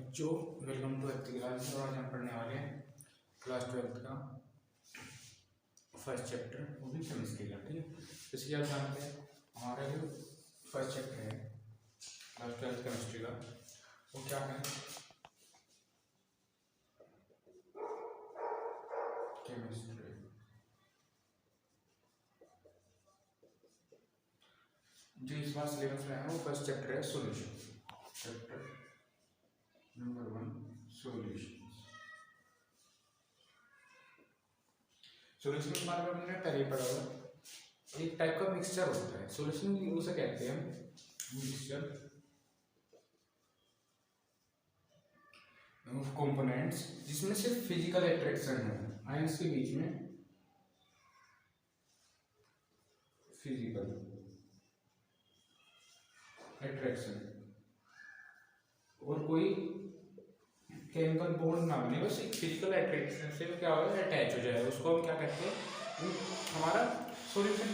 बच्चों, welcome two th class. और आज हम पढ़ने वाले हैं क्लास 12 का फर्स्ट चैप्टर, वो भी केमिस्ट्री का। ठीक है, इसलिए आप जानते हैं हमारा जो फर्स्ट चैप्टर है क्लास 12 केमिस्ट्री का, वो क्या है? केमिस्ट्री। जो इस बार सिलेबस में है वो फर्स्ट चैप्टर है solution. Chapter number 1 solution. Solution के बारे में हमने पहले ही पढ़ा हुआ। एक टाइप का मिक्सचर होता है सॉल्यूशन, उसे कहते हैं मिक्सचर ऑफ कंपोनेंट्स, जिसमें सिर्फ फिजिकल अट्रैक्शन है आयंस के बीच में। फिजिकल अट्रैक्शन और कोई केमिकल बॉन्ड ना बने, बस एक फिजिकल अट्रैक्शन से क्या होगा, अटैच हो जाए, उसको हम क्या कहते हैं? हमारा सॉल्यूशन।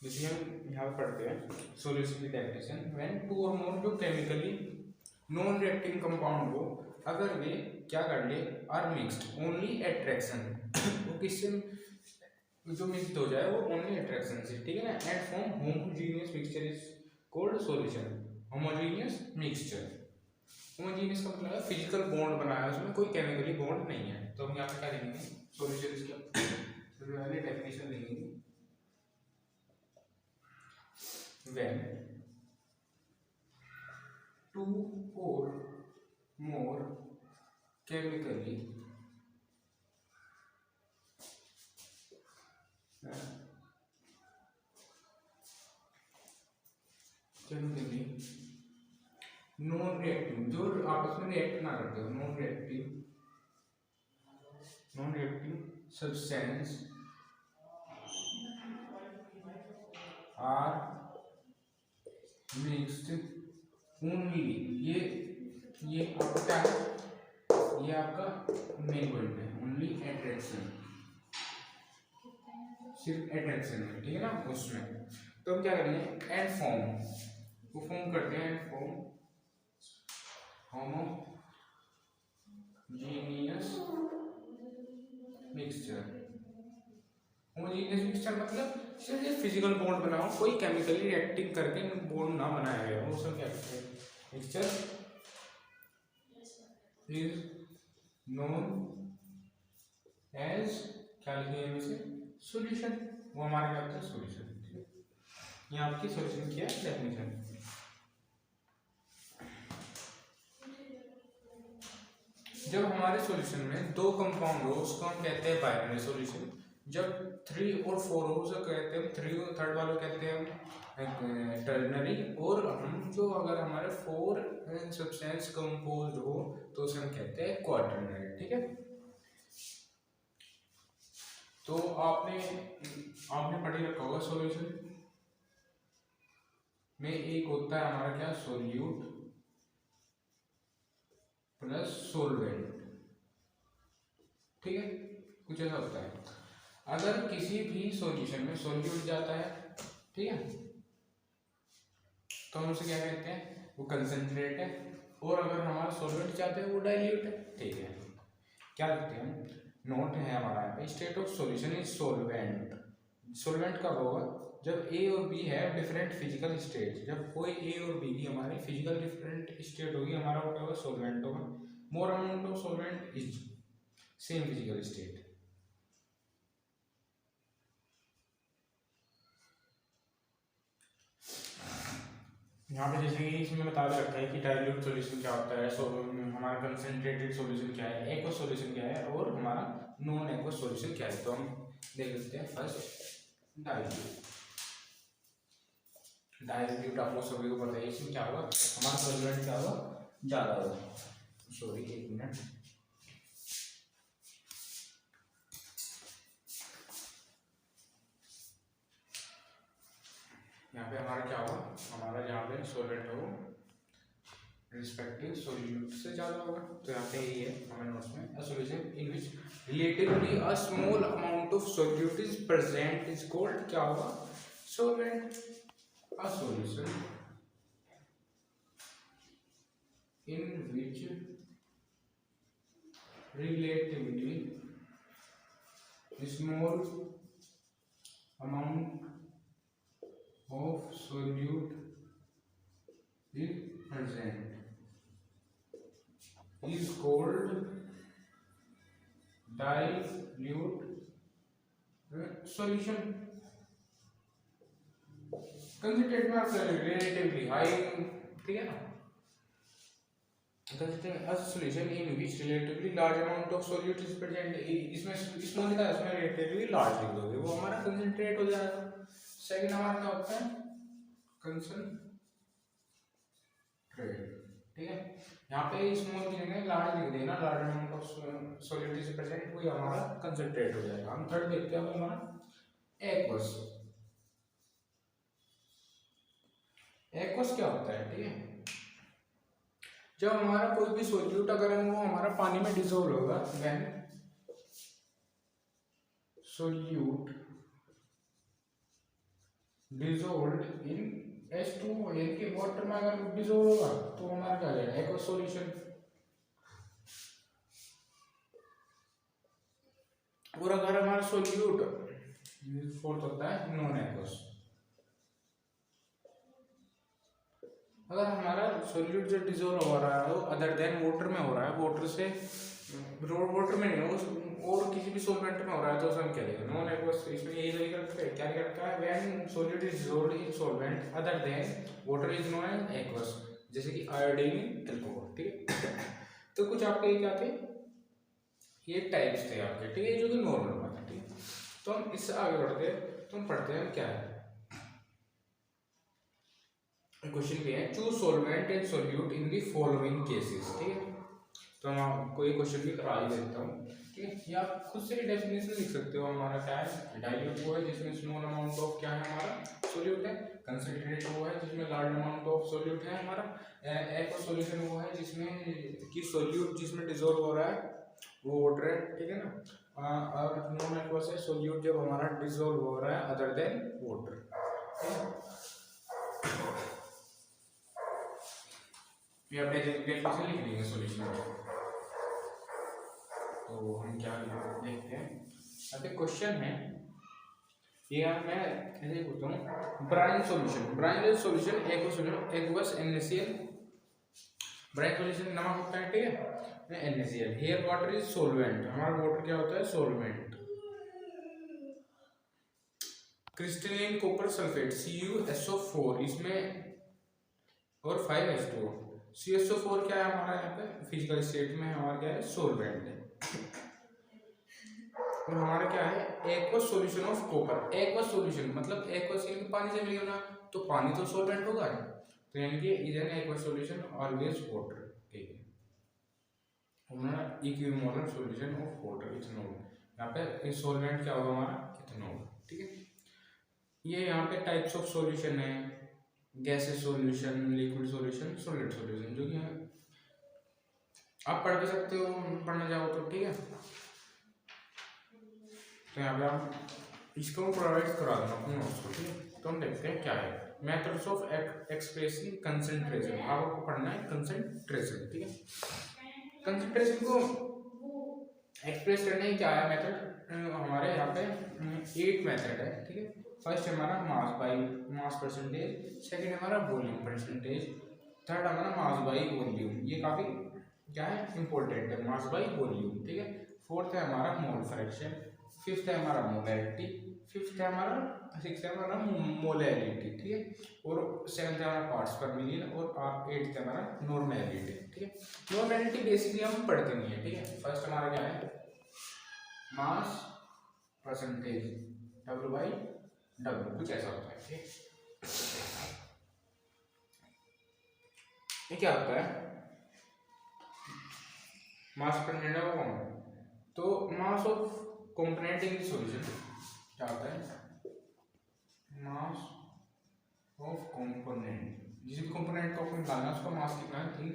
जैसे हम यहाँ पे पढ़ते हैं सॉल्यूशन की डेफिनेशन, व्हेन टू और मोर जो केमिकली नॉन रिएक्टिंग कंपाउंड हो, अगर वे क्या कर ले, आर मिक्स्ड ओनली अट्रैक्शन, वो किससे जो मिक्स्ड हो जाए वो ओनली अट्रैक्शन से, ठीक है ना, and form homogeneous mixture is called solution. Homogeneous mixture, homogeneous का मतलब है फिजिकल बॉन्ड बनाया, उसमें कोई केमिकली बॉन्ड नहीं है। तो हम यहाँ पे क्या लिखेंगे, सॉल्यूशन इसका सबसे पहले डेफिनेशन लिखेंगे, when two or more chemically non reactive, जो आपस में रिएक्ट ना करते हो, non reactive substance are mixed only, ये आपका है, ये आपका मेन पॉइंट है, ओनली अट्रैक्शन, सिर्फ अट्रैक्शन है, ठीक है ना उसमें। तो हम क्या करेंगे, एंड फॉर्म, वो फॉर्म करते हैं, and form homogeneous mixture. Homogeneous mixture मतलब सिर्फ फिजिकल बॉन्ड बनाओ, कोई केमिकली रिएक्टिंग करके बॉन्ड ना बनाया गया हो, उसे क्या कहते हैं, मिक्सचर इज नोन एज, क्या लिखेंगे इसे, सॉल्यूशन। वो हमारा क्या होता है, सॉल्यूशन। ये आपकी सॉल्यूशन की है डेफिनेशन। जब हमारे सॉल्यूशन में दो कंपाउंड हो उसको हम कहते हैं बाइनरी सॉल्यूशन। जब 3 और 4 हो उसे कहते हैं 3 और थर्ड वालों कहते हैं टर्नरी। और हम जो अगर हमारे 4 सब्सटेंस कंपोज्ड हो तो उसे हम कहते हैं क्वाटरनरी, ठीक है। तो आपने पढ़ रखा होगा सॉल्यूशन में एक होता है हमारा क्या, सोल्यूट प्लस सोलवेंट, ठीक है, कुछ ऐसा होता है। अगर किसी भी सॉल्यूशन में सोल्यूट जाता है, ठीक है, तो हम उसे क्या कहते हैं, वो कंसंट्रेट है। और अगर हमारा सोलवेंट जाता है वो डाइल्यूट है, ठीक है। क्या लिखते हैं, नोट है हमारा यहाँ पे, state of solution is solvent. Solvent कब होगा, जब ए और बी है डिफरेंट फिजिकल स्टेट। जब कोई ए और बी की हमारी फिजिकल डिफरेंट स्टेट होगी, हमारा वो क्या होगा, सोलवेंट होगा। More amount of solvent is same physical state. यहाँ पे जैसे कि इसमें बता रखा है कि डाइल्यूट सॉल्यूशन क्या होता है, हमारा कंसंट्रेटेड सॉल्यूशन क्या है, एक्वस सॉल्यूशन क्या है, और हमारा नॉन एक्वस सॉल्यूशन क्या है। तो हम देख लेते हैं फर्स्ट डाइल्यूट। डाइल्यूट आप लोग सभी को पता है, इसमें क्या होगा, हमारा सॉल्वेंट क्या होगा, ज़्यादा होगा। सॉरी, एक मिनट, यहाँ पे हमारा क्या होगा, हमारा जहाँ पे सॉल्वेंट हो रिस्पेक्टिव सोल्यूट से ज़्यादा होगा। तो यहाँ पे यही है हमारे नोट्स में, a solution in which relatively a small amount of solute is present is called, क्या होगा, solvent. A solution in which relatively small amount of solute is present is called dilute solution. Concentrate में आपका relatively high, ठीक है ना, considering a solution in which relatively large amount of solute is present, इसमें small लिखा है, उसमें relatively large लिख दोगे, वो हमारा कंसंट्रेट हो जाएगा. सेकंड हमारा क्या होता है, कंसंट्रेट, ठीक है. यहाँ पे स्मॉल की जगह लार्ज लिख देना, large amount of solute is present, वही हमारा कंसंट्रेट हो जाएगा. हम थर्ड देखते हैं हमारा एक्वस. एक्वस क्या होता है, ठीक है, जब हमारा कोई भी सॉल्यूट अगर वो हमारा पानी में डिसॉल्व होगा, when solute dissolved in H2O, यानी कि वाटर में अगर डिसॉल्व होगा तो हमारा क्या जाएगा, एक्वस सॉल्यूशन. और अगर हमारा सॉल्यूट फोर्थ होता है नॉन एक्वस. अगर हमारा सॉल्यूट जो डिसॉल्व हो रहा है वो अदर देन वाटर में हो रहा है, वाटर से वाटर में नहीं हो और किसी भी सॉल्वेंट में हो रहा है, तो उसमें क्या लिखेगा, नॉन एक्वस. इसमें यही लिख रखा है, क्या लिख रखा है, when solute is dissolved in solvent other than water is known as aqueous, जैसे कि आयोडीन, अल्कोहल, ठीक है. तो कुछ आपके क्या थे, ये टाइप्स थे आपके, ठीक है, जो कि नॉर्मल बात है, ठीक है. तो हम इससे आगे बढ़ते हैं, तो हम पढ़ते हैं क्या है. क्वेश्चन भी है, choose solvent and solute in the following cases, ठीक है. तो मैं आपको ये क्वेश्चन भी करा ही देता हूँ, ठीक है. ये आप खुद से भी डेफिनेशन लिख सकते हो. हमारा क्या है, डाइल्यूट वो है जिसमें स्मॉल अमाउंट ऑफ क्या है हमारा सॉल्यूट है, कंसंट्रेट वो है जिसमें लार्ज अमाउंट ऑफ सॉल्यूट है हमारा, एक्वस सॉल्यूशन वो है जिसमें कि सॉल्यूट जिसमें डिसॉल्व हो रहा है वो वाटर है, ठीक है ना. और नॉन एक्वस है सॉल्यूट जब हमारा डिसॉल्व हो रहा है अदर देन वाटर, ठीक है. ये अपने डेफिनेशन लिख देंगे सॉल्यूशन. तो हम क्या देखते हैं, अब एक क्वेश्चन है, ये मैं ऐसे पूछता हूँ, brine solution, brine solution aqueous solution, aqueous NaCl, brine solution नमक होता है, ठीक है, NaCl. Here water is solvent, हमारा वाटर क्या होता है, solvent. Crystalline copper sulphate CuSO4, इसमें और 5H2O. CuSO4 क्या है हमारा यहाँ पे फिजिकल स्टेट में हमारा क्या है, सॉल्वेंट है. और हमारा क्या है, aqueous solution of copper. Aqueous solution मतलब एक्वस यानी पानी से मिलेगा ना, तो पानी तो सॉल्वेंट होगा, तो यानी कि is an aqueous solution always water, ठीक है. हमारा equimolar solution of water, ethanol. यहाँ पे सॉल्वेंट क्या होगा हमारा, इथेनॉल, ठीक है. ये यहाँ पे टाइप्स ऑफ सॉल्यूशन है, gases solution, liquid solution, solid solution, जो कि आप पढ़ भी सकते हो पढ़ना चाहो तो, ठीक है. तो यहाँ पे आप इसको प्रोवाइड करा दूंगा अपने नोट्स को, ठीक है. तो हम देखते हैं क्या है, मेथड्स ऑफ एक्सप्रेसिंग कंसंट्रेशन. आपको पढ़ना है कंसंट्रेशन, ठीक है. कंसंट्रेशन को एक्सप्रेस करने की क्या है मेथड, हमारे यहाँ पे 8 मेथड है, ठीक है. फर्स्ट हमारा mass by mass percentage, second हमारा वॉल्यूम परसेंटेज, थर्ड हमारा मास बाई वॉल्यूम, ये काफी क्या है इंपॉर्टेंट है, मास बाई वॉल्यूम, ठीक है. फोर्थ है हमारा मोल फ्रैक्शन, फिफ्थ है हमारा मोलैरिटी, सिक्स्थ है हमारा मोलैरिटी, ठीक है. और सेवंथ है हमारा पार्ट्स पर मिलियन, और एट्थ है हमारा नॉर्मैलिटी, ठीक है. नॉर्मैलिटी बेसिकली हम पढ़ते नहीं है, ठीक है. फर्स्ट हमारा क्या है, मास परसेंटेज W/W, कुछ ऐसा होता है, ठीक है. ये क्या होता है, मास परसेंटेज है वो, तो mass of component in solution क्या होता है, मास ऑफ कंपोनेंट, जिस भी कंपोनेंट को अपन निकालना है उसका मास कितना है इन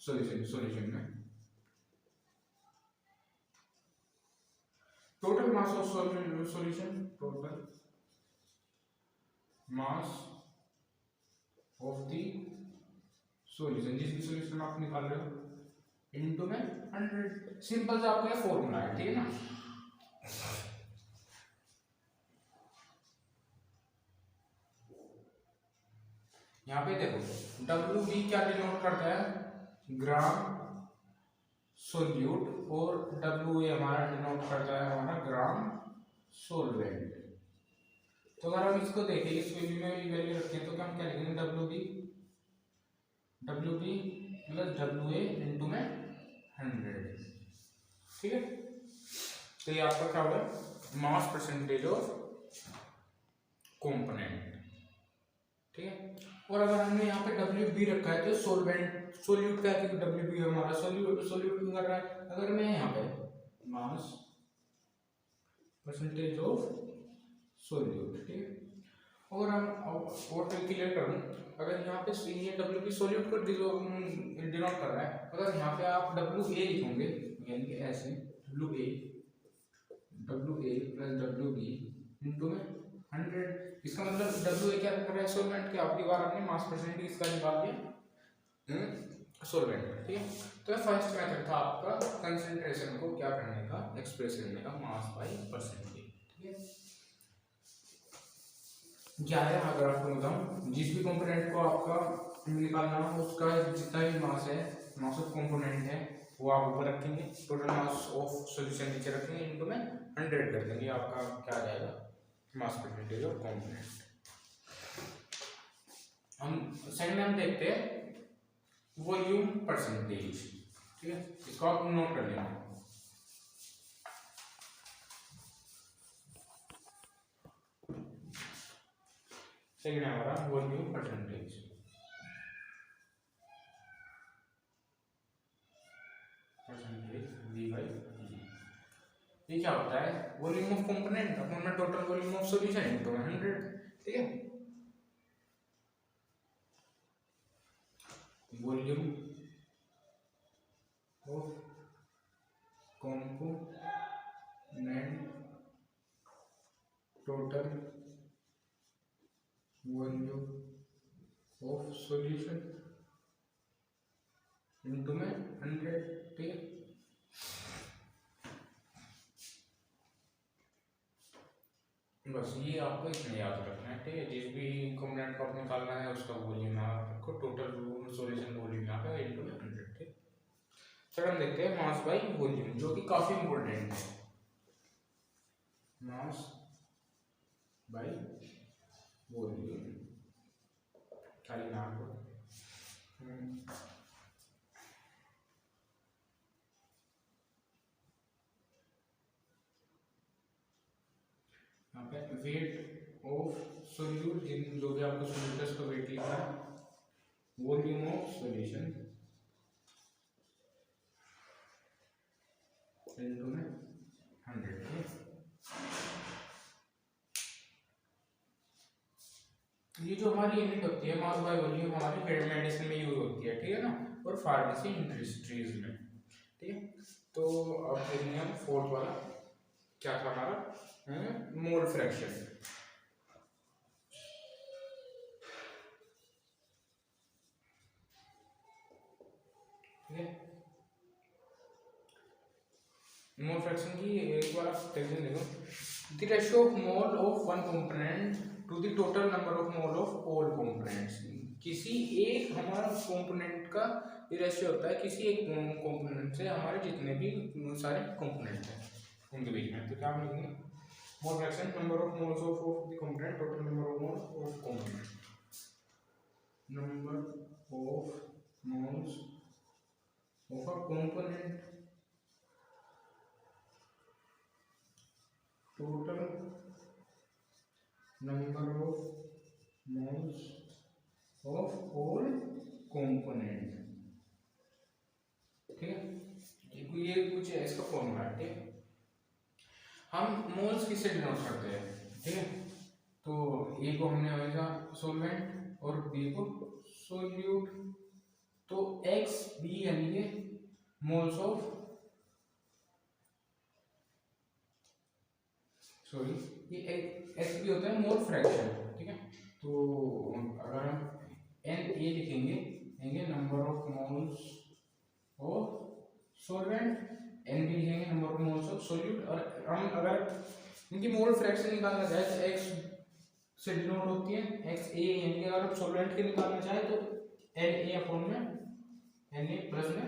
सॉल्यूशन में. Total mass of solution, total mass of the solution, जिस भी सॉल्यूशन आप निकाल रहे हो इनटू में 100। सिंपल सा आपका फॉर्मूला है, ठीक है ना। यहाँ पे देखो डब्ल्यू बी क्या डिनोट करता है, ग्राम सोल्यूट, और डब्ल्यू ए हमारा डिनोट करता है हमारा ग्राम सोलवेंट। तो अगर हम इसको देखें, इस वैल्यू में वैल्यू रखें तो हम क्या लिखेंगे, W B plus W A into में 100, ठीक है। तो ये आपका क्या होगा, मास परसेंटेज ऑफ कंपोनेंट, ठीक है। और अगर हमने यहाँ पे डब्ल्यू बी रखा है तो सोलवेंट सोल्यूट का है, क्योंकि डब्ल्यू बी हमारा सोल्यूट कर रहा है। अगर मैं यहाँ पे मास परसेंटेज ऑफ सोल्यूट, ठीक है। और हम और क्लियर करूँ, अगर यहाँ पे ये डब्ल्यू बी सोल्यूट को डिनोट कर रहा है, अगर यहाँ पे आप डब्ल्यू ए लिखोगे, यानी कि ऐसे W A plus W B into में 100, इसका मतलब डब्ल्यू ए क्या कर रहा है, सोलवेंट के आपकी बार आपने मास परसेंटेज इसका निकाल दिया सोलवेंट, ठीक है। तो फर्स्ट मेथड था आपका कंसंट्रेशन को क्या करने का, एक्सप्रेस करने का, मास बाय परसेंटेज, ठीक है। क्या है, अगर आपको बताऊं, जिस भी कंपोनेंट को आपका निकालना हो उसका जितना भी मास है, मास ऑफ कंपोनेंट है, वो आप ऊपर रखेंगे, टोटल मास ऑफ सॉल्यूशन नीचे रखेंगे, इनको में 100 कर देंगे, आपका क्या आ जाएगा, मास परसेंटेज ऑफ कंपोनेंट। हम सेकंड में हम देखते हैं वॉल्यूम परसेंटेज, ठीक है। इसको आप नोट कर लेना। सेकंड है हमारा volume percentage, V by E। ये क्या होता है, वॉल्यूम ऑफ कंपोनेंट अपॉन में total volume of solution into 100, ठीक है। Volume of component total volume of solution into में 100, ठीक है। बस ये आपको इतना याद रखना है, ठीक है। जिस भी कंपोनेंट को आप निकालना है उसका वॉल्यूम आप रखो, टोटल सॉल्यूशन वॉल्यूम यहाँ पे इनटू में 100, ठीक। चलो हम देखते हैं मास बाय वॉल्यूम, जो कि काफी इंपॉर्टेंट है। मास बाय वॉल्यूम खाली नाम को यहाँ पे वेट ऑफ सोल्यूट, जो भी आपको सोल्यूट का वेट लिखा है, वॉल्यूम ऑफ सॉल्यूशन इनटू में 100, ये जो हमारी यूनिट होती है मास बाय वॉल्यूम, हमारी मेडिसिन में यूज होती है, ठीक है ना, और फार्मेसी इंडस्ट्रीज में, ठीक है। तो अब देखेंगे हम फोर्थ वाला, क्या था हमारा, मोल फ्रैक्शन, ठीक है। मोल फ्रैक्शन की एक बार आप टेंशन देखो, the ratio of mole of one component to the total number of mole of all components. किसी एक हमारा कंपोनेंट का ये रेशियो होता है किसी एक कंपोनेंट से हमारे जितने भी सारे कंपोनेंट हैं उनके बीच में। तो क्या हम लिखेंगे, mole fraction number of moles of the component, total number of moles of component, number of moles of a component total number of moles of all component, ठीक है। ये कुछ है इसका फॉर्मूला, ठीक है। हम मोल्स किससे डिनोट करते हैं, ठीक है। तो ए को हमने हमेशा सोलवेंट और बी को सोल्यूट, तो एक्स बी यानी कि मोल्स ऑफ, सॉरी ये एक्स बी होता है मोल फ्रैक्शन, ठीक है। तो अगर हम एन ए लिखेंगे, लिखेंगे number of moles of solvent, N भी लिखेंगे number of moles of solute. और हम अगर इनकी मोल फ्रैक्शन निकालना चाहे तो एक्स से डिनोट होती है एक्स ए, यानी कि अगर सॉल्वेंट के निकालना चाहे तो एन ए अपॉन में एन ए प्लस में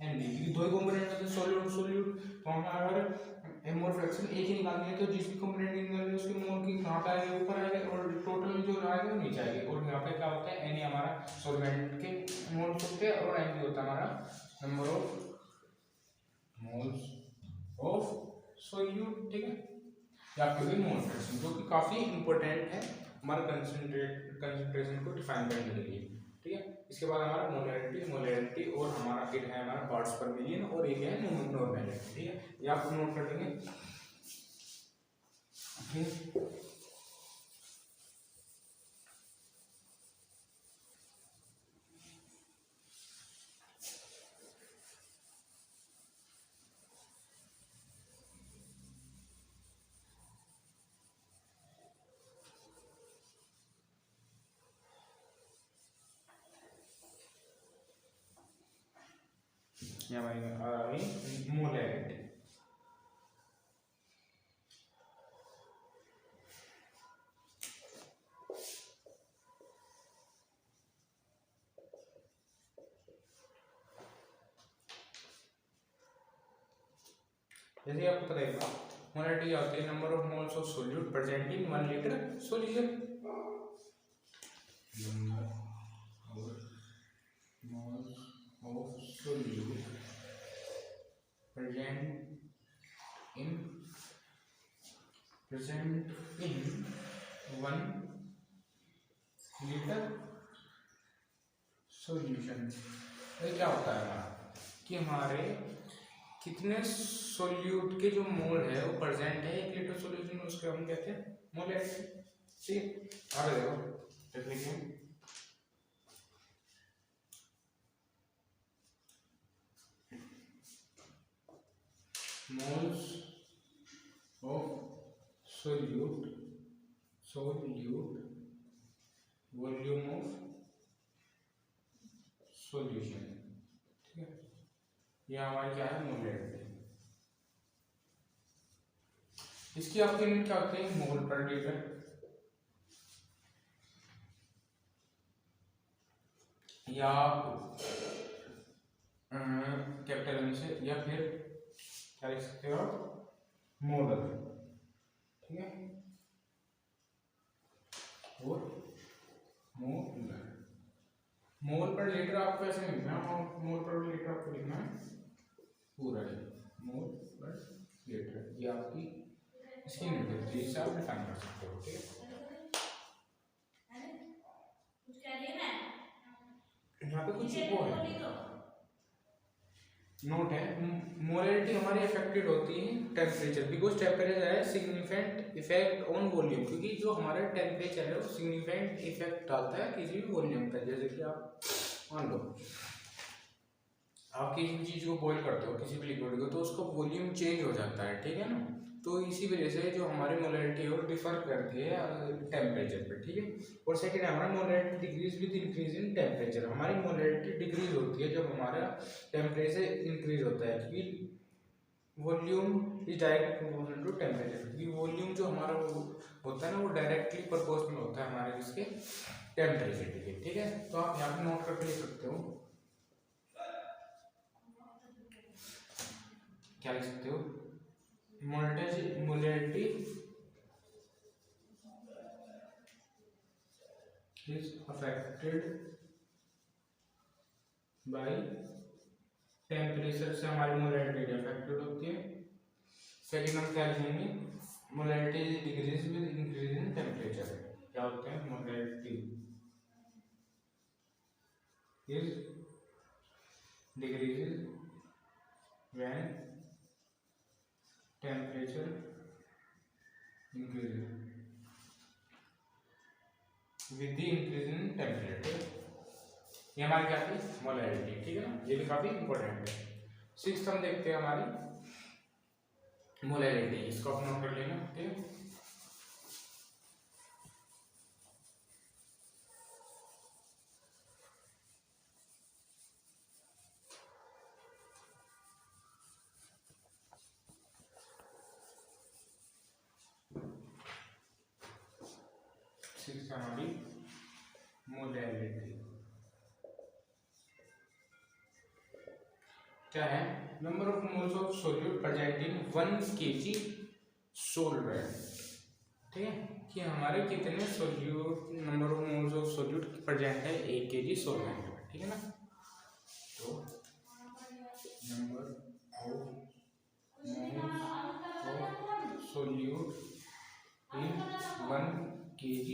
एन बी, क्योंकि दो ही कंपोनेंट होते हैं सोल्यूट सोल्यूट। तो हम अगर मोल फ्रैक्शन एक ही निकालनी है तो जिस भी कंपोनेंट निकालेंगे उसके मोल की कहाँ पे आएगा, ऊपर आएगा, और टोटल जो आएगा वो नीचे आएगा। और यहाँ पे क्या होता है, एन हमारा सॉल्वेंट के मोल्स होते हैं और एन होता है हमारा number of moles of solute. ठीक है, या फिर मोल फ्रैक्शन, जो कि काफी इंपॉर्टेंट है हमारे कंसंट्रेशन को डिफाइन करने के लिए। ठीक है, इसके बाद हमारा मोलैरिटी और हमारा फिर है हमारा पार्ट्स पर मिलियन और एक है नॉर्मेलिटी। ठीक है, ये आप नोट कर लेंगे। मोलैरिटी, जैसे आपको पता है मोलैरिटी होती है number of moles of solute present in 1 litre solution. Number of moles of solute present in 1 litre solution. ये क्या होता है हमारा कि हमारे कितने सोल्यूट के जो मोल है वो प्रेजेंट है 1 लीटर सॉल्यूशन में, उसके हम कहते हैं मोलैरिटी। ठीक, आगे देखो देखिए moles of solute volume of solution. ठीक है, यह हमारी क्या है मोलैरिटी। इसकी आपके यूनिट क्या होते हैं, मोल पर लीटर, या कैपिटल एम से, या फिर क्या लिख सकते हो आप मोलर। ठीक है, और मोलर, मोल पर लीटर आपको ऐसे लिखना है, मोल पर लीटर आपको लिखना है पूरा ही मोल पर लीटर, ये आपकी इसकी यूनिट है, इससे आप डिफाइन कर सकते हो। ठीक है, यहाँ पे कुछ वो है नोट है, मोलैरिटी हमारी अफेक्टेड होती है टेम्परेचर, बिकॉज टेम्परेचर है सिग्निफिकेंट इफेक्ट ऑन वॉल्यूम, क्योंकि जो हमारा टेम्परेचर है वो सिग्निफिकेंट इफेक्ट डालता है किसी भी वॉल्यूम पर। जैसे कि आप मान लो आप किसी भी चीज को बॉईल करते हो, किसी भी लिक्विड को, तो उसका वॉल्यूम चेंज हो जाता है। ठीक है ना, तो इसी वजह से जो हमारी मोलैरिटी है वो डिफर करती है टेम्परेचर पे। ठीक है, और सेकेंड हमारा molarity decrease with increase in temperature. हमारी मोलैरिटी डिक्रीज होती है जब हमारा टेम्परेचर इंक्रीज होता है, क्योंकि volume is direct proportional to temperature, क्योंकि वॉल्यूम जो हमारा होता है ना वो डायरेक्टली प्रोपोर्शनल होता है हमारे जिसके टेम्परेचर के। ठीक है, तो आप यहाँ पे नोट करके लिख सकते हो, क्या लिख सकते हो, molarity is affected by temperature से हमारी मोलैरिटी अफेक्टेड होती है। सेकेंड हम क्या लिखेंगे, molarity decrease with increase in temperature. क्या होते हैं, molarity is decrease when temperature increase with the increase in temperature. ये हमारी क्या थी, मोलैरिटी। ठीक है ना, ये भी काफी इंपॉर्टेंट है। सिक्स्थ हम देखते हैं हमारी मोलैरिटी, इसको आप नोट कर लेना। ठीक है, सिक्स हमारी मोलैरिटी क्या है, number of moles of solute present in 1 kg solvent. ठीक है कि हमारे कितने solute, number of moles of solute present है 1 kg सोलवेंट में। ठीक है ना, तो number of moles of solute in 1 kg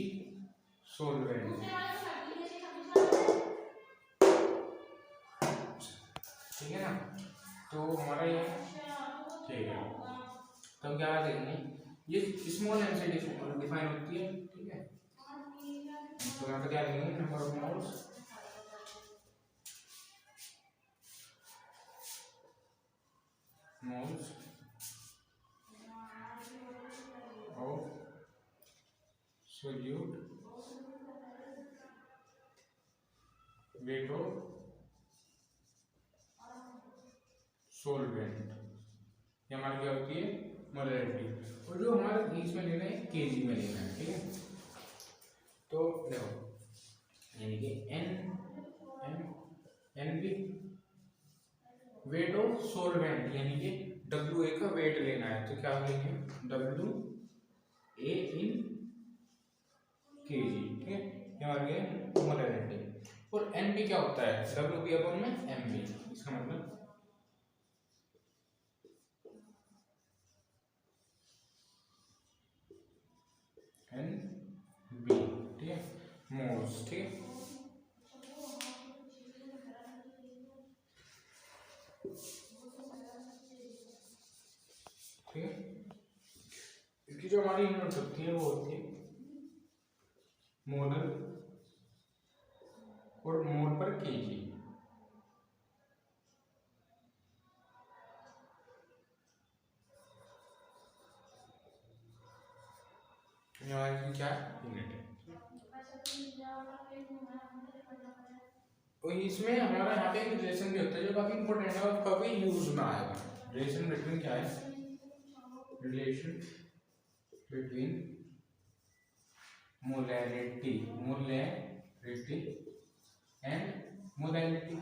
solvent. ठीक है ना, तो हमारा ये ठीक है। तो क्या देखेंगे, ये स्मॉल एम से डिफाइन होती है। ठीक है, तो यहाँ पे क्या लिखेंगे, number of moles of solute wait of solvent, ये हमारी क्या होती है, मोलैरिटी। और जो हमारे इसमें लेना है केजी में लेना है। ठीक है, तो देखो यानी कि N B weight of solvent यानी कि डब्ल्यू ए का वेट लेना है, तो क्या लेंगे, डब्ल्यू ए इन केजी। ठीक है, ये हमारी मोलैरिटी। और एन बी क्या होता है, डब्ल्यू बी अपॉन में एम बी, इसका मतलब एन बी। ठीक है, मोल्स। ठीक है, ठीक है, इसकी जो हमारी यूनिट होती है वो होती है मोलर और मोल पर केजी। हमारी क्या यूनिट है, तो इसमें हमारा यहाँ पे एक रिलेशन भी होता है जो काफी इंपॉर्टेंट है और कभी यूज में आएगा। रिलेशन बिटवीन क्या है, relation between molarity and molarity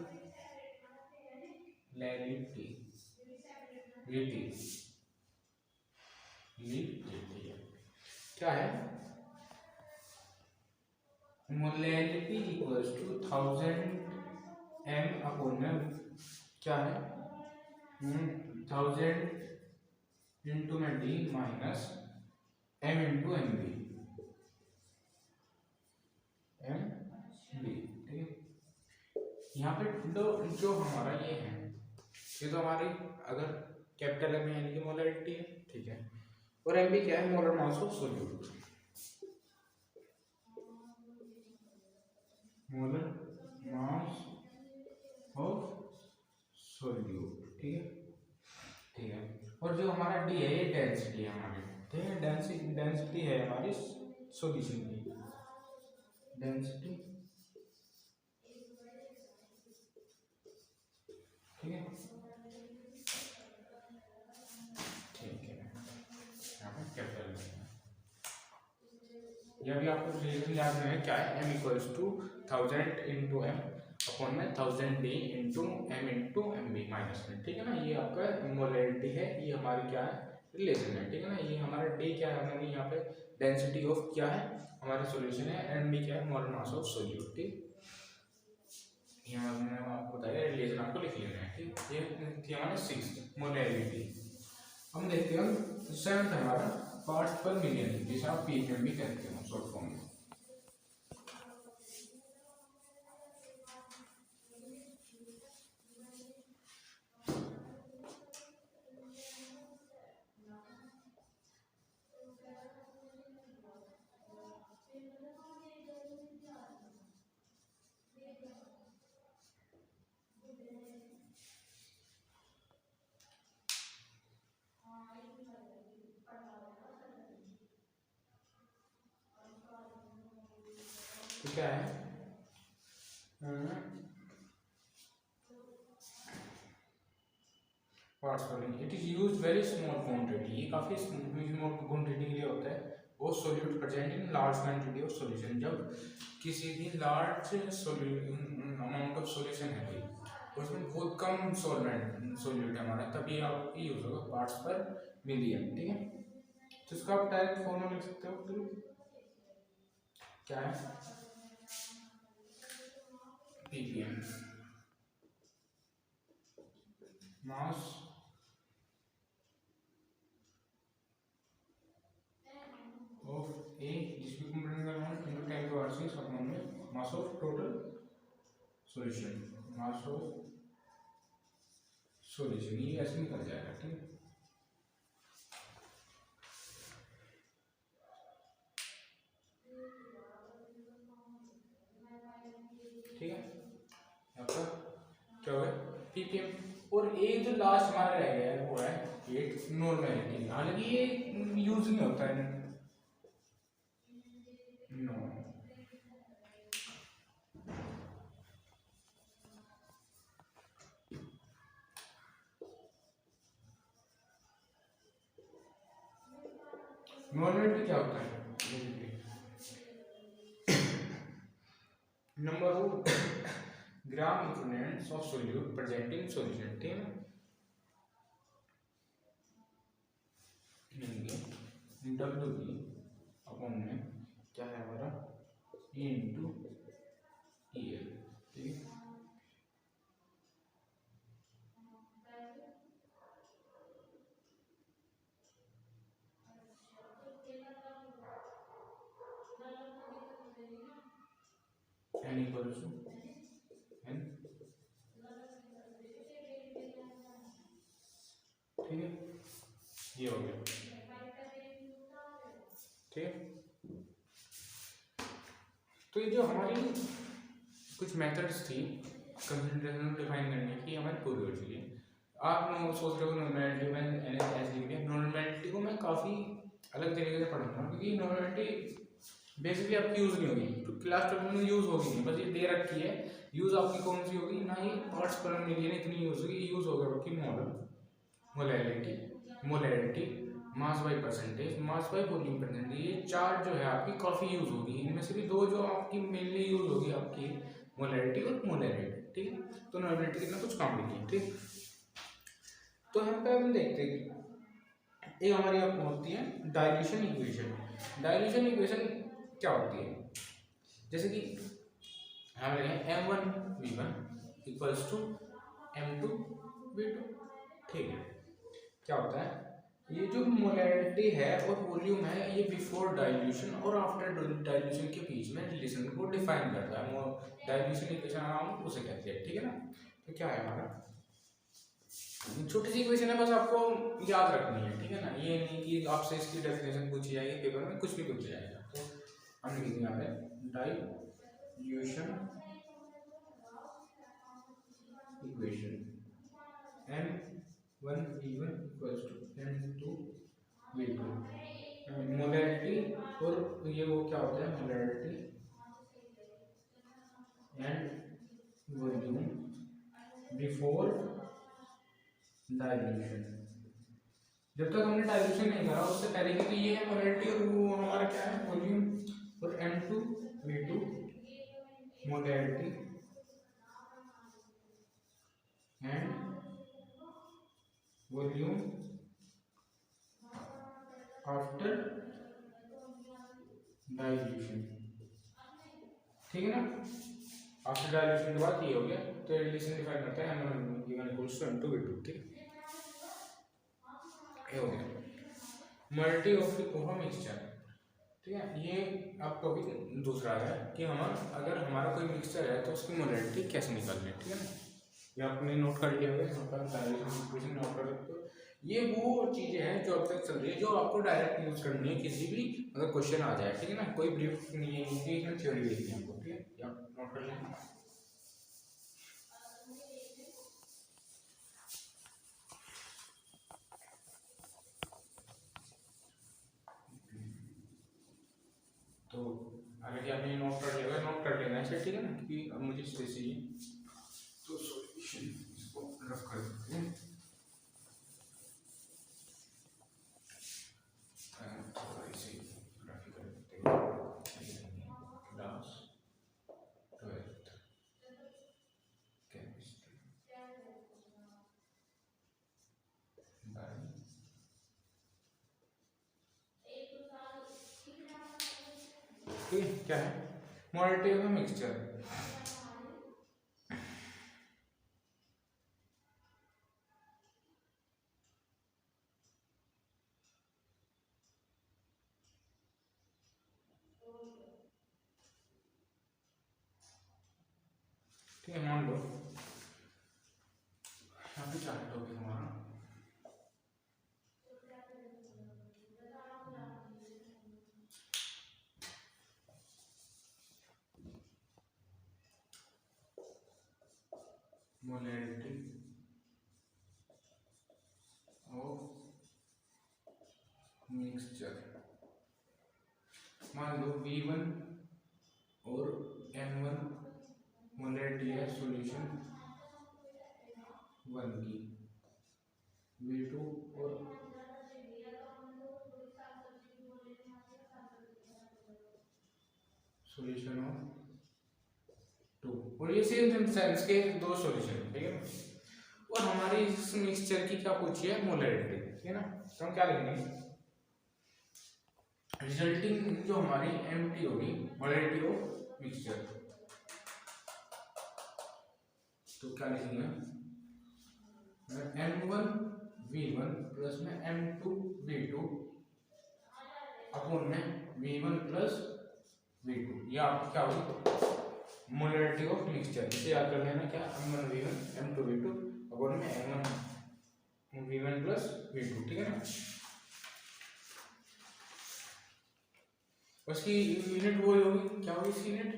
क्या है, molarity equals to 1000 m upon क्या है, 1000 इंटू में D minus m into M B. ठीक है, यहाँ पे जो हमारा ये है, ये तो हमारी अगर कैपिटल एम यानी कि मोलैरिटी है। ठीक है, और एम बी क्या है, molar mass of solute, molar mass of solute. ठीक है, ठीक है, और जो हमारा डी है ये डेंसिटी है हमारी। ठीक है, डेंसिटी है हमारी सॉल्यूशन की डेंसिटी। ठीक है, ठीक है, यहाँ पे कैपिटल यह भी आपको रिलेशन याद में है क्या है, m equals to 1000 into M upon में 1000 D into M B minus में। ठीक है ना, ये आपका मोलैरिटी है, ये हमारी क्या है, रिलेशन है। ठीक है ना, ये हमारा डी क्या है, हमारी यहाँ पे डेंसिटी ऑफ क्या है, हमारा सॉल्यूशन है, एंड बी क्या है, मोलर मास ऑफ सोल्यूट। ठीक, यहाँ मैंने आपको बताया रिलेशन आपको लिख लेना है। ठीक, ये थी हमारी 6 मोलैरिटी। हम देखते हैं 7th हमारा पार्ट्स पर मिलियन, जिसे आप पीएम भी कहते हैं शॉर्ट फॉर्म में। तो क्या है, पार्ट्स पर it is used very small quantity, ये काफी स्मॉल क्वांटिटी के लिए होता है of solute present in large quantity of solution. जब किसी भी लार्ज अमाउंट ऑफ सॉल्यूशन है भाई, उसमें बहुत कम सॉल्यूट है हमारा, तभी आप यूज होगा पार्ट्स पर मिलियन। ठीक है, तो इसका आप डायरेक्ट फॉर्मूला लिख सकते हो। तो क्या है, ppm मास ऑफ ए जिसकी कंपोनेंट का अमाउंट इनटू 10 टू 6 अपॉन में mass of total solution, mass of solution, ये ऐसे निकल जाएगा। ठीक है, ठीक है, आपका क्या हो गया ppm। और एक जो लास्ट हमारा रह गया है वो है एक नॉर्मेलिटी, हालांकि ये यूज नहीं होता है नो। नॉर्मेलिटी क्या होता है, number of gram equivalents of solute present in solution. ठीक है, डब्ल्यू बी अपॉन में क्या है हमारा ई इंटू ई एल। ठीक है, एन इक्वल टू एन। ठीक है, ये हो गया। ठीक है, तो ये जो हमारी कुछ मेथड्स थी कंसंट्रेशन डिफाइन करने की, हमारी पूरी हो चुकी है। आप सोच रहे हो नॉर्मेलिटी में नॉर्मेलिटी को मैं काफ़ी अलग तरीके से पढ़ूंगा, क्योंकि नॉर्मेलिटी बेसिकली आपकी यूज़ नहीं होगी, तो क्लास 12 में यूज़ होगी नहीं, बस ये दे रखी है। यूज़ आपकी कौन सी होगी, ना ही पार्ट्स पर मिलियन इतनी यूज़ होगी, यूज़ होगा आपकी model, molarity, mass by percentage, mass by volume percentage. ये चार जो है आपकी काफ़ी यूज़ होगी, इनमें से भी दो जो आपकी मेनली यूज़ होगी आपकी मोलैरिटी और मोलैरिटी। ठीक है, तो नॉर्मेलिटी कितना कुछ काम लिखिए। ठीक, तो यहाँ पे हम देखते हैं कि एक हमारी आपको होती है डाइल्यूशन इक्वेशन। डाइल्यूशन इक्वेशन क्या होती है, जैसे कि हम लिखें m1v1 इक्वल्स टू m2v2। ठीक है, क्या होता है, ये जो मोलैरिटी है और वॉल्यूम है, ये बिफोर डाइल्यूशन और आफ्टर डाइल्यूशन के बीच में रिलेशन को डिफाइन करता है। डाइल्यूशन इक्वेशन हम उसे कहते हैं। ठीक है ना, तो क्या है हमारा छोटी सी इक्वेशन है, बस आपको याद रखनी है। ठीक है ना, ये नहीं कि आपसे इसकी डेफिनेशन पूछी जाएगी पेपर में, कुछ भी पूछा जाएगा। तो हम लिखेंगे यहाँ पे dilution equation m1v1 equals to m2v2। Molarity और ये वो क्या होता है, molarity and volume before dilution. जब तक हमने डाइल्यूशन नहीं करा उससे पहले की, तो ये है मोलैरिटी और वो हमारा क्या है वॉल्यूम, और m2v2 molarity and volume after dilution. ठीक है ना, आफ्टर डाइल्यूशन के बाद ये हो गया, तो रिलेशन डिफाइन करता है m1 इक्वल्स टू m2v2। ठीक, ये हो गया मल्टी ऑफ मिक्सचर। ठीक है, ये अब टॉपिक दूसरा है कि हम अगर हमारा कोई मिक्सचर है तो उसकी मोलैरिटी कैसे निकालनी है। ठीक है ना, ये आपने नोट कर लिया होगा, यहाँ पर डाइल्यूशन इक्वेशन नोट कर सकते हो। ये वो चीज़ें हैं जो अब तक चल रही है, जो आपको डायरेक्ट यूज करनी है किसी भी अगर क्वेश्चन आ जाए। ठीक है ना, कोई ब्रीफ नहीं है, इसमें थ्योरी लिखनी है आपको। ठीक है, या नोट कर लें। तो अगर आपने नोट कर लिया, नोट कर लेना है, ठीक है ना, क्योंकि अब मुझे इससे चाहिए तो सॉल्यूशन इसको रफ कर देते हैं। थोड़ा इसे ठीक है, क्या है मोलारिटी ऑफ मिक्सचर। ठीक है, मान लो यहाँ पे चार टॉपिक हमारा मोलारिटी ऑफ मिक्सचर। मान लो V1 और M1 मोलारिटी है सॉल्यूशन 1 की, V2 और सॉल्यूशन ऑफ 2, और ये सेम सेंस के दो सॉल्यूशन, ठीक है ना। और हमारी इस मिक्सचर की क्या पूछी है मोलारिटी, ठीक है ना। तो हम क्या लिखेंगे, रिजल्टिंग जो हमारी एमटी होगी मोलारिटी ऑफ मिक्सचर, तो क्या लिखेंगे M1 V1 प्लस में M2 V2 अपॉन में V1 प्लस V2, ये आपकी क्या होगी मोलारिटी ऑफ मिक्सचर। इसे याद कर लेना, क्या M1 V1 M2 V2 upon में M1 V1 प्लस V2, ठीक है ना। उसकी यूनिट वो होगी, क्या होगी इसकी यूनिट,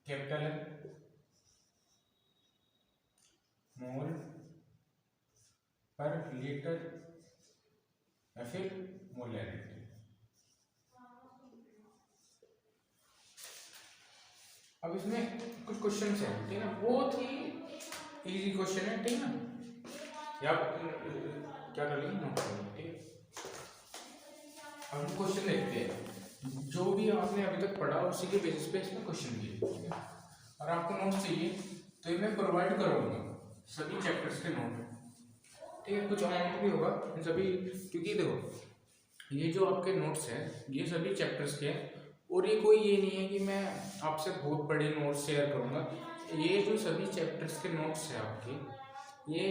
कैपिटल है मोल पर लीटर या फिर मोलारिटी। अब इसमें कुछ क्वेश्चन है, ठीक है ना, बहुत ही इजी क्वेश्चन है, ठीक है ना। या क्या कर लेंगे नोट कर लेंगे, ठीक है। अब हम क्वेश्चन देखते हैं, जो भी आपने अभी तक पढ़ा उसी के बेसिस पे इसमें क्वेश्चन दिए, ठीक है। और आपको नोट्स चाहिए तो ये मैं प्रोवाइड करूँगा सभी चैप्टर्स के नोट, ठीक है। कुछ अमाउंट भी होगा इन सभी, क्योंकि देखो ये जो आपके नोट्स हैं ये सभी चैप्टर्स के हैं, और ये कोई ये नहीं है कि मैं आपसे बहुत बड़े नोट्स शेयर करूँगा। ये जो सभी चैप्टर्स के नोट्स हैं आपके, ये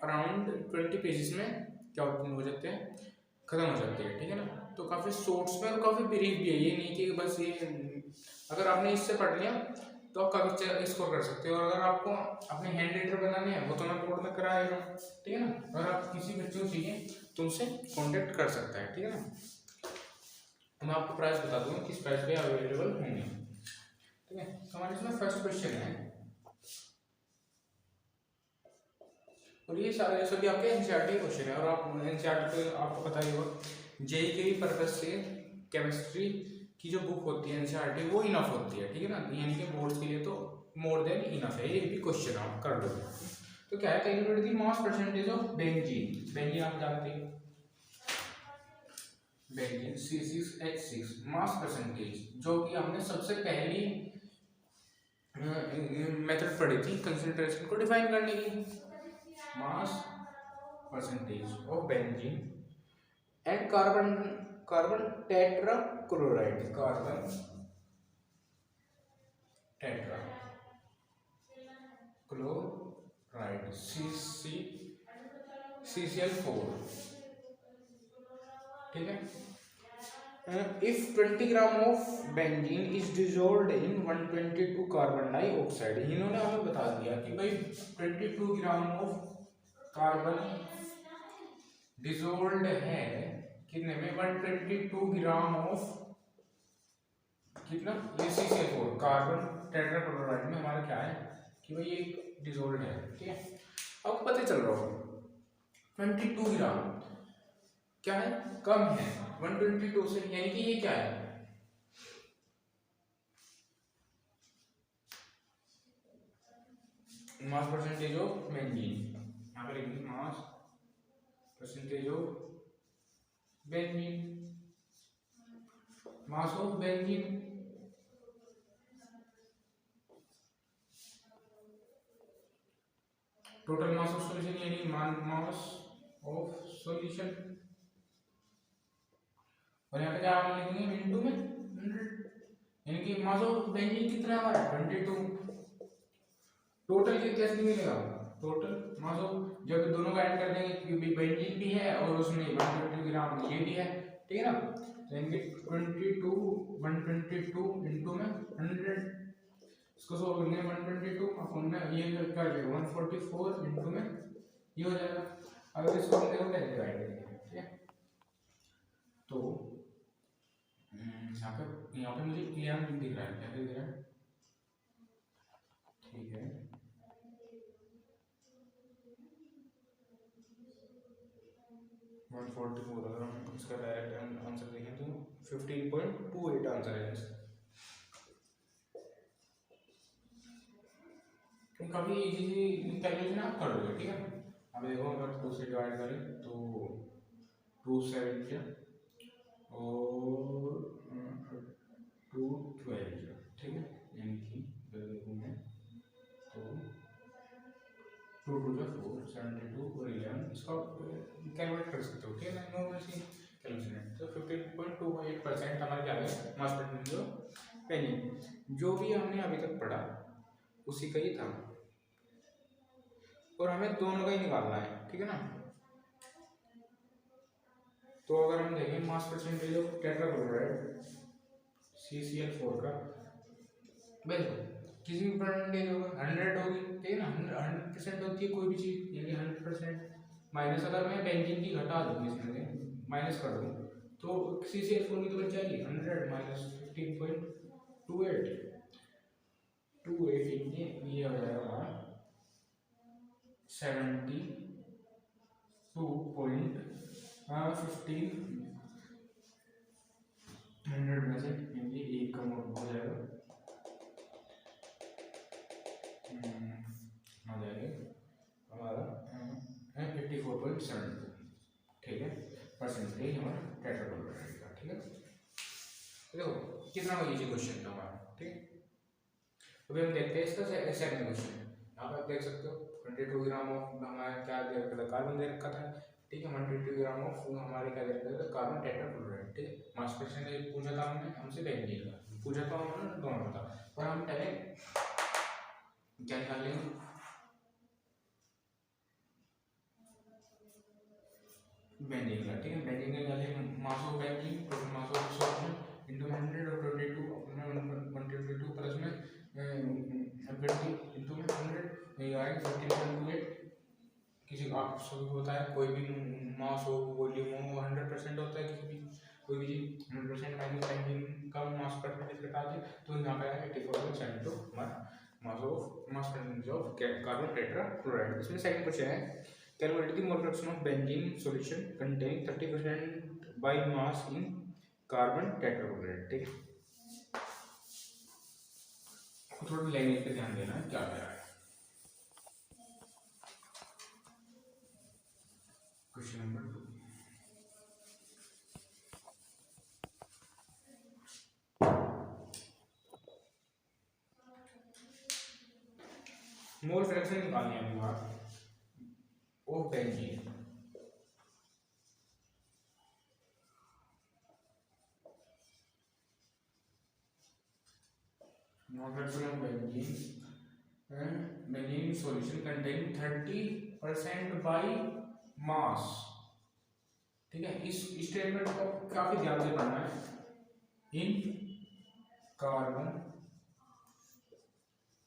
अराउंड 20 पेजेस में क्या हो जाते हैं, खत्म हो जाते हैं, ठीक है ना। तो काफ़ी शॉर्ट्स में और काफ़ी ब्रीफ भी है, ये नहीं कि बस ये अगर आपने इससे पढ़ लिया तो आप काफ़ी स्कोर कर सकते हो। और अगर आपको अपने हैंड राइटर बनाने हैं वो तो मैं बोर्ड में कराएगा, ठीक है ना। अगर आप किसी बच्चे को चाहिए तो उनसे कॉन्टेक्ट कर सकता है, ठीक है ना। तो मैं आपको प्राइस बता दूंगा किस प्राइस पे अवेलेबल होंगे, ठीक है। तो हमारे इसमें फर्स्ट क्वेश्चन है, और ये सारे सभी आपके एनसीईआरटी क्वेश्चन है। और आप एनसीईआरटी तो आपको पता ही होगा, जेई के भी पर्पज से केमिस्ट्री की जो बुक होती है एनसीईआरटी वो इनफ होती है, ठीक है ना। यानी कि बोर्ड्स के लिए तो मोर देन इनफ है, ये भी क्वेश्चन आप कर लो। तो क्या है, calculate the mass percentage of benzene. Benzene आप जानते हैं, बेंजीन C6H6 मास परसेंटेज, जो कि हमने सबसे पहली मेथड पढ़ी थी कंसंट्रेशन को डिफाइन करने की, mass percentage of benzene and carbon tetrachloride, carbon tetrachloride CCl4, ठीक है। If 20 gram of benzene is dissolved in 122 carbon dioxide, इन्होंने हमें बता दिया कि भाई 22 ग्राम ऑफ कार्बन डिजोल्व्ड है कितने में, 122 ग्राम ऑफ कितना, ये CCl4 कार्बन टेट्राक्लोराइड में हमारा क्या है कि भाई ये डिजोल्व्ड है, ठीक है। आपको पता चल रहा होगा 22 ग्राम क्या है, कम है 122 से, यानी कि ये क्या है, मास परसेंटेज ऑफ बेंजीन। यहाँ पर लिखेंगे mass percentage of benzene, mass of benzene total mass of solution, यानी मास ऑफ सॉल्यूशन, और यहाँ पे क्या लिखेंगे इनटू में 100, यानी कि मास ऑफ बेंजीन कितना हमारा 22। टोटल कैसे मिलेगा, टोटल मास ऑफ जब दोनों का ऐड कर देंगे क्योंकि बेंजीन भी है और उसमें 120 ग्राम ये भी है, ठीक है ना। तो इनके 122 इनटू में 100, इसको सॉल्व करने 122 अपन में ये क्या जाएगा 144 इनटू में ये हो जाएगा। अगर इसको हम देखो कैसे डिवाइड करेंगे, ठीक है। तो यहाँ पे मुझे क्लियर दिख रहा है, क्या दिख रहा है, ठीक है। 144 अगर हम इसका डायरेक्ट आंसर देखें तो 15.28 आंसर है इसका। काफी इजी कैलकुलेशन आप कर लोगे, ठीक है। अब देखो अगर 2 से डिवाइड करें तो 2 7 और 2 12, ठीक है। यानी कि अगर देखूँ मैं तो 2 2 जा 4 72 और 11 इसका कैलकुलेट कर सकते हो, ठीक है ना, नॉर्मल सी कैलकुलेशन है। तो 15.28% हमारा क्या है मास परसेंटेज ऑफ बेंजीन। जो भी हमने अभी तक पढ़ा उसी का ही था और हमें दोनों का ही निकालना है, ठीक है ना। तो अगर हम देखें mass percentage of tetrachloride CCl4 का, बिल्कुल किसी भी परसेंटेज होगा 100 होगी, ठीक है ना। 100% होती है कोई भी चीज, यानी 100% माइनस अगर मैं बेंजीन की घटा दूँ इसमें माइनस कर दूँ तो CCl4 की तो बच जाएगी 100 माइनस 15.28 ये हो जाएगा 72.15 100 में से एक कम हो जाएगा, आ जाएगा हमारा 84.72, ठीक है, परसेंटेज हमारा टेट्राक्लोराइड का, ठीक है। देखो कितना इजी क्वेश्चन था हमारा, ठीक है। अभी हम देखते हैं इसका सेकंड क्वेश्चन। यहाँ पर आप देख सकते हो 22 ग्राम ऑफ हमारा क्या दे रखा था, कार्बन दे रखा था, ठीक है। 122 ग्राम ऑफ हमारे क्या दे रखा था, कार्बन टेट्राक्लोराइड, ठीक है। मास परसेंटेज पूछा था हमने हमसे बेंजीन का, पूछा था हमने दोनों का, पर हम पहले क्या निकाल लेंगे, बेंजीन का, ठीक है। बेंजीन का निकाल लेंगे mass of benzene total mass of solution into 100 और 22 अपने 122 प्लस में 20 इनटू 100 ये आएगा 15.28। किसी को आप सभी को होता है कोई भी मास हो वॉल्यूम हो 100% होता है, किसी भी कोई भी चीज 100% माइनस बेंजीन का मास परसेंटेज घटा दे तो यहाँ पे आएगा 84.72 हमारा mass percentage of carbon tetrachloride. इसमें सेकंड क्वेश्चन है calculate the mole fraction of benzene solution containing 30% by mass in carbon tetrachloride, ठीक है। थोड़ा लैंग्वेज पे ध्यान देना क्या क्या है। क्वेश्चन नंबर 2, मोल फ्रैक्शन निकालनी है बात of benzene, mole fraction of benzene solution containing 30% by mass, ठीक है। इस स्टेटमेंट को काफी ध्यान से पढ़ना है। इन कार्बन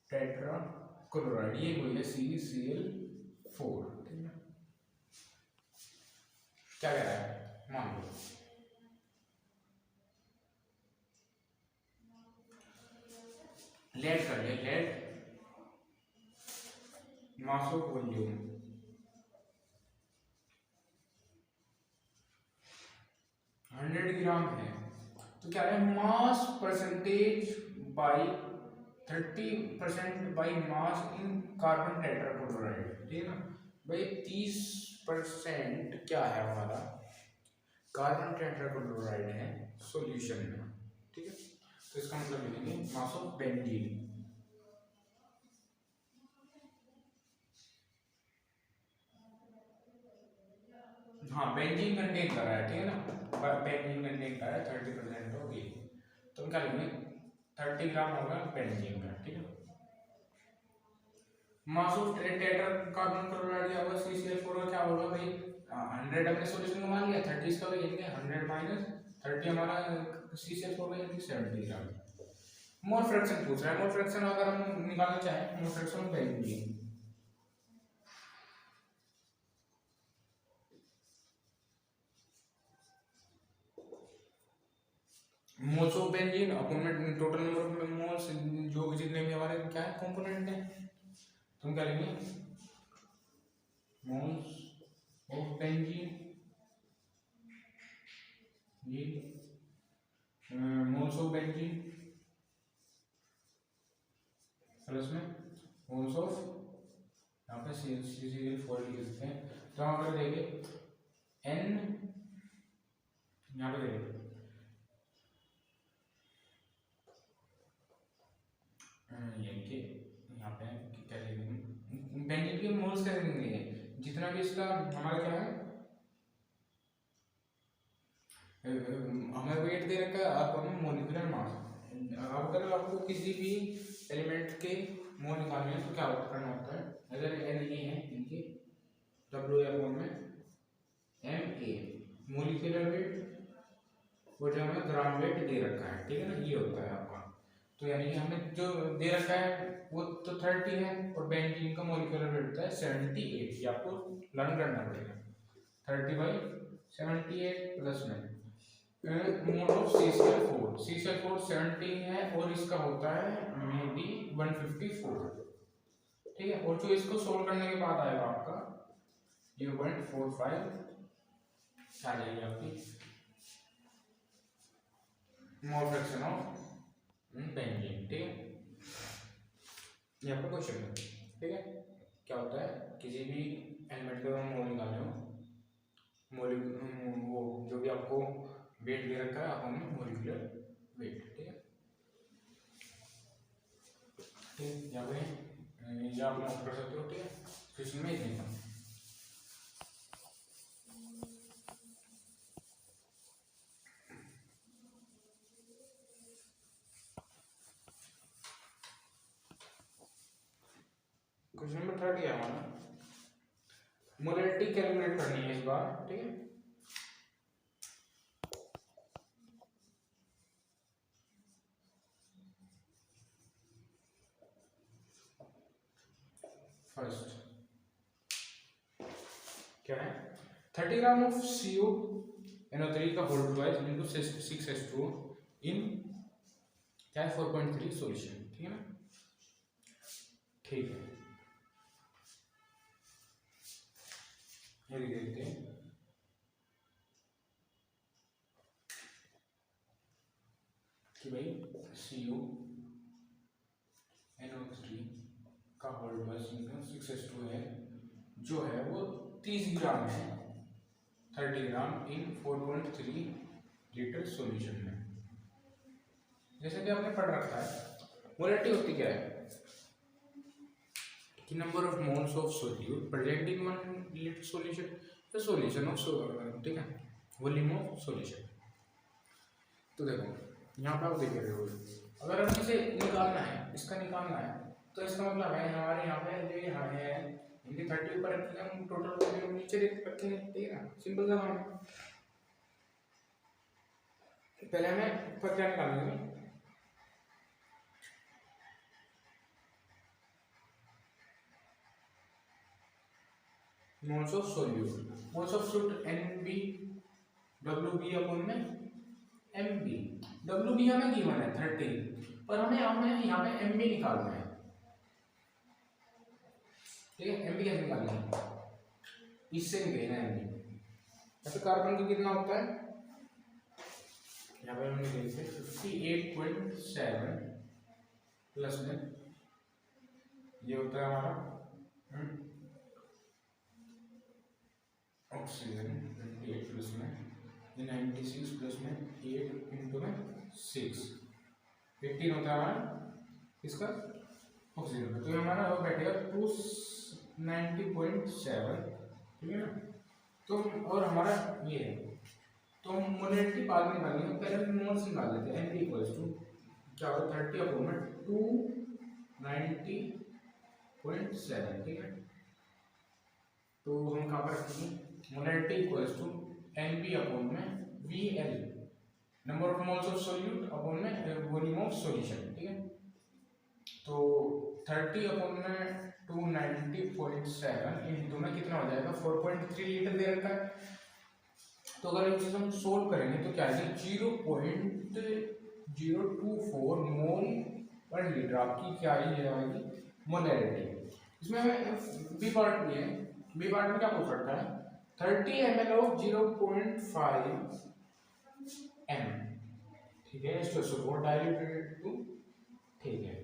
टेट्राक्लोराइड ये कोई है CCl4, ठीक है। क्या कह रहा है मान लो लेट कर ले, लेट मास ऑफ वॉल्यूम 100 ग्राम है, तो क्या है mass percentage by 30% by mass in carbon tetrachloride, ठीक है ना। भाई 30% क्या है हमारा कार्बन टेट्राक्लोराइड है सॉल्यूशन में, ठीक है। तो इसका मतलब लिखेंगे मास ऑफ बेंजीन, हाँ बेंजीन कंटेन कर रहा है, ठीक है ना, बेंजीन कंटेन कर रहा है 30% ऑफ ये, तो हम क्या लिखेंगे 30 ग्राम होगा बेंजीन का, ठीक है। Mass of tetra carbon chloride या होगा CCl4 क्या होगा भाई 100 हमने सॉल्यूशन का मान लिया, 30 इसका भी लिखेंगे 100 माइनस 30 हमारा CCl4 का यानी 70 ग्राम। मोल फ्रैक्शन पूछ रहा है, मोल फ्रैक्शन अगर हम निकालना चाहें mole fraction benzene moles of benzene upon में टोटल नंबर ऑफ मोल्स जो जितने भी हमारे क्या है कंपोनेंट है, तो हम क्या लेंगे मोल्स ऑफ बेंजीन ये मोल्स ऑफ बेंजीन प्लस में मोल्स ऑफ यहाँ पे CCl4 लिख सकते हैं, तो हम अगर देखें N यहाँ पे देखें यहाँ पे क्या लिखेंगे बेंजीन के मोल्स क्या लिखेंगे जितना भी इसका हमारा क्या है हमें वेट दे रखा है आपको मोलिकुलर मास। अब अगर आपको किसी भी एलिमेंट के मोल निकालने हैं तो क्या करना होता है, अगर एन ये है इनके W में MA मोलिकुलर वेट और जो हमें ग्राम वेट दे रखा है, ठीक है ना, ये होता है आपका। तो यानी कि हमें जो दे रखा है वो तो 30 है और बेंजीन का मोलिकुलर वेट होता है 78, ये आपको लर्न करना पड़ेगा। 30/78 प्लस में मोल ऑफ CCl4 70 है और इसका होता है मे बी 154, ठीक है। और जो इसको सोल्व करने के बाद आएगा आपका ये 0.45 आ जाएगी आपकी मोल फ्रैक्शन ऑफ बेंजीन, ठीक है। ये आपका क्वेश्चन है, ठीक है। क्या होता है किसी भी एलिमेंट का मोल निकालने हो वो जो भी आपको वेट दे रखा है आपको मोलिकुलर वेट, ठीक है। ठीक यहाँ पे ये आप नोट कर सकते हो, ठीक है। क्वेश्चन में इतना क्वेश्चन नंबर 30 है हमारा, मोलैरिटी कैलकुलेट करनी है इस बार, ठीक है। फर्स्ट क्या है 30 ग्राम ऑफ CO NO3 का होल ट्वाइस इनटू 6H2O इन क्या है 4.3 सॉल्यूशन, ठीक है ना, ठीक है। ये लिख देते हैं कि भाई CONO3 का होल ट्वाइस इनटू 6H2O है जो है वो 30 ग्राम है, 30 ग्राम इन 4.3 लीटर सॉल्यूशन में। जैसे कि आपने पढ़ रखा है मोलैरिटी होती क्या है कि number of moles of solute present in 1 litre solution, the solution of, ठीक है, वॉल्यूम ऑफ सॉल्यूशन। तो देखो यहाँ पे आप देख रहे हो अगर हमें इसे निकालना है, इसका निकालना है तो इसका मतलब है हमारे यहाँ पे जो यहाँ है इनके 30 ऊपर रखेंगे हम, टोटल वॉल्यूम नीचे रखेंगे, ठीक है ना, सिंपल सा काम है। पहले हमें ऊपर क्या निकालेंगे moles of solute, moles of solute NB WB अपन में MB, WB हमें गिवन है 30 पर हमें यहाँ पे MB निकालना है, ठीक है। MB कैसे निकालना है, इससे निकलेगा MB। ऐसे कार्बन का कितना होता है यहाँ पे हमने देखे 58.7 प्लस में ये होता है हमारा ऑक्सीजन 28 प्लस में 96 प्लस में 8 इंटू में 6 18 होता है हमारा इसका ऑक्सीजन का, तो ये हमारा वो बैठेगा 290.7, ठीक है ना। तो और हमारा ये है, तो हम मोलैरिटी बाद में निकालेंगे, पहले मोल्स निकाल लेते हैं। एनपी इक्वल्स टू क्या होगा 30/290.7, ठीक है। तो हम कहाँ पर रखेंगे, molarity equals to NP upon में VL, number of moles of solute upon में वॉल्यूम ऑफ सॉल्यूशन, ठीक है। तो 30/290.7 इंटू में कितना हो जाएगा 4.3 लीटर दे रखा है। तो अगर ये चीज हम सोल्व करेंगे तो क्या आएगी 0.024 मोल पर लीटर आपकी क्या आएगी मोलैरिटी। इसमें हमें बी पार्ट भी है, बी पार्ट में क्या पूछ रखा है 30 ml ऑफ 0.5 m, ठीक है। इसको डाइल्यूटेड टू, ठीक है।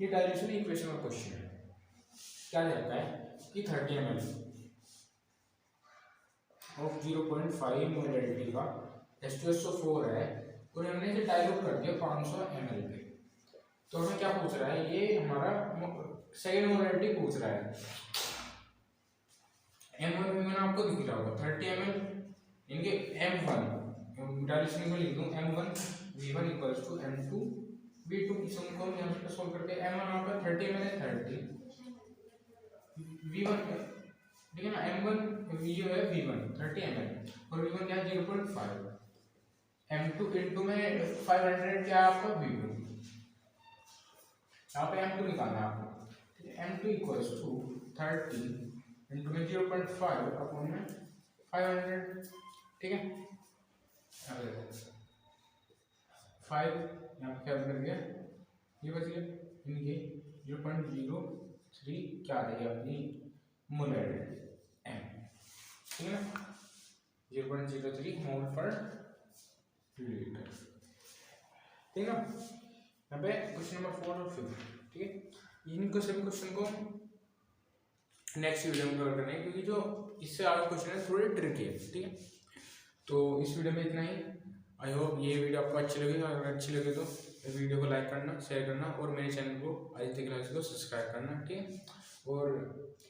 ये डाइल्यूशन इक्वेशन का क्वेश्चन है। क्या रहता है कि 30 ml ऑफ 0.5 मोलैरिटी का H2SO4 है और हमने इसे डाइल्यूट कर दिया 500 ml पे। तो हमें क्या पूछ रहा है, ये हमारा सेकेंड मोलैरिटी पूछ रहा है। M1 मैंने आपको दिख रहा होगा 30 ml इनके M1 डाइल्यूशन को लिख दूं M1 V1 equals to M2 V2 की सम को हम यहां पे सॉल्व करके M1 आपका 30 ml है 30 V1, ठीक है ना। M1 ये है V1 30 ml और V1 क्या है 0.5, M2 इनटू में 500 क्या है आपका V2, यहाँ पे M2 निकालना है आपको, ठीक है। M2 इक्वल्स टू 30 इनटू में 0.5 अपॉन में 500, ठीक है। 5 यहाँ पे क्या कर गया, ये बच गया इनके 0.03 क्या आ रही है अपनी मोलैरिटी M, ठीक है ना, 0.03 मोल पर लीटर, ठीक है ना। यहाँ पे क्वेश्चन नंबर 4 और 5, ठीक है। इनको सभी क्वेश्चन को नेक्स्ट वीडियो में कवर करना है क्योंकि जो इससे आगे क्वेश्चन है थोड़े ट्रिकी है, ठीक है। तो इस वीडियो में इतना ही। आई होप ये वीडियो आपको अच्छी लगी, अगर अच्छी लगे तो वीडियो को लाइक करना, शेयर करना और मेरे चैनल को आदित्य क्लासेस को सब्सक्राइब करना, ठीक है। और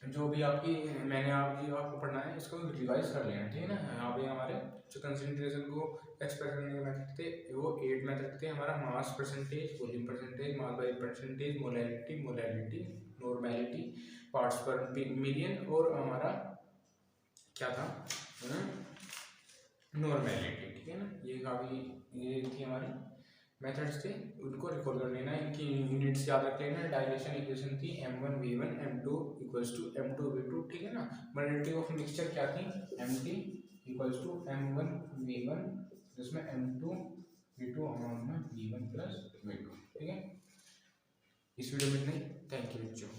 जो भी आपको पढ़ना है इसको रिवाइज कर लेना, ठीक है ना। यहाँ पे हमारे जो कंसंट्रेशन को एक्सप्रेस करने के मेथड थे वो 8 मेथड थे हमारा, mass percentage, volume percentage, mass by percentage, molarity, normality, parts पर मिलियन और हमारा क्या था नॉर्मैलिटी, ठीक है ना। ये काफ़ी ये थी हमारी मेथड्स थे, उनको रिकॉल कर लेना, इनकी यूनिट्स याद रख लेना। डाइलेशन इक्वेशन थी M1 V1 M2 equals to M2 V2, ठीक है ना। मोलैरिटी ऑफ मिक्सचर क्या थी MT equals to M1 V1 जिसमें M2 V2 अमाउंट में V1 प्लस V2, ठीक है। इस वीडियो में इतना ही, थैंक यू बच्चों।